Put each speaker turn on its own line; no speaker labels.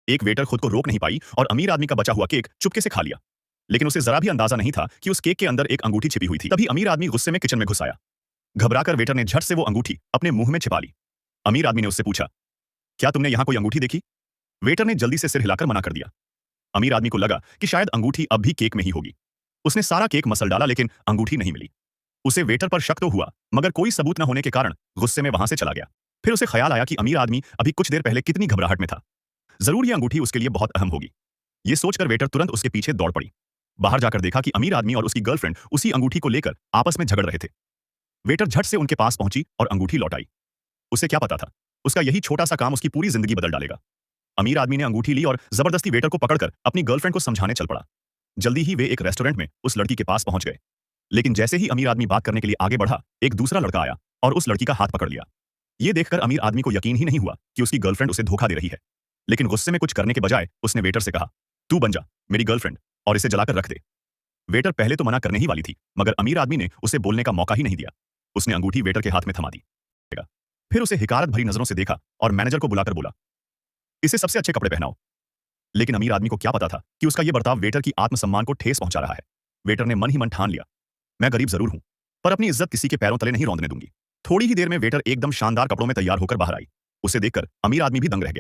एक वेटर खुद को रोक नहीं पाई और अमीर आदमी का बचा हुआ केक चुपके से खा लिया। लेकिन उसे जरा भी अंदाजा नहीं था कि उस केक के अंदर एक अंगूठी छिपी हुई थी। तभी अमीर आदमी गुस्से में किचन में घुस आया। घबराकर वेटर ने झट से वो अंगूठी अपने मुंह में छिपा ली। अमीर आदमी ने उससे पूछा, क्या तुमने यहां कोई अंगूठी देखी? वेटर ने जल्दी से सिर हिलाकर मना कर दिया। अमीर आदमी को लगा कि शायद अंगूठी अब भी केक में ही होगी। उसने सारा केक मसल डाला लेकिन अंगूठी नहीं मिली। उसे वेटर पर शक तो हुआ, मगर कोई सबूत न होने के कारण गुस्से में वहां से चला गया। फिर उसे ख्याल आया कि अमीर आदमी अभी कुछ देर पहले कितनी घबराहट में था। जरूर ये अंगूठी उसके लिए बहुत अहम होगी। ये सोचकर वेटर तुरंत उसके पीछे दौड़ पड़ी। बाहर जाकर देखा कि अमीर आदमी और उसकी गर्लफ्रेंड उसी अंगूठी को लेकर आपस में झगड़ रहे थे। वेटर झट से उनके पास पहुंची और अंगूठी लौटाई। उसे क्या पता था, उसका यही छोटा सा काम उसकी पूरी जिंदगी बदल डालेगा। अमीर आदमी ने अंगूठी ली और जबरदस्ती वेटर को पकड़कर अपनी गर्लफ्रेंड को समझाने चल पड़ा। जल्दी ही वे एक रेस्टोरेंट में उस लड़की के पास पहुंच गए। लेकिन जैसे ही अमीर आदमी बात करने के लिए आगे बढ़ा, एक दूसरा लड़का आया और उस लड़की का हाथ पकड़ लिया। ये देखकर अमीर आदमी को यकीन ही नहीं हुआ कि उसकी गर्लफ्रेंड उसे धोखा दे रही है। लेकिन गुस्से में कुछ करने के बजाय उसने वेटर से कहा, तू बन जा मेरी गर्लफ्रेंड और इसे जलाकर रख दे। वेटर पहले तो मना करने ही वाली थी, मगर अमीर आदमी ने उसे बोलने का मौका ही नहीं दिया। उसने अंगूठी वेटर के हाथ में थमा दी। फिर उसे हिकारत भरी नजरों से देखा और मैनेजर को बुलाकर बोला, इसे सबसे अच्छे कपड़े पहनाओ। लेकिन अमीर आदमी को क्या पता था कि उसका यह बर्ताव वेटर की आत्मसम्मान को ठेस पहुंचा रहा है। वेटर ने मन ही मन ठान लिया, मैं गरीब जरूर हूं, पर अपनी इज्जत किसी के पैरों तले नहीं रौंदने दूंगी। थोड़ी ही देर में वेटर एकदम शानदार कपड़ों में तैयार होकर बाहर आई। उसे देखकर अमीर आदमी भी दंग रह गया।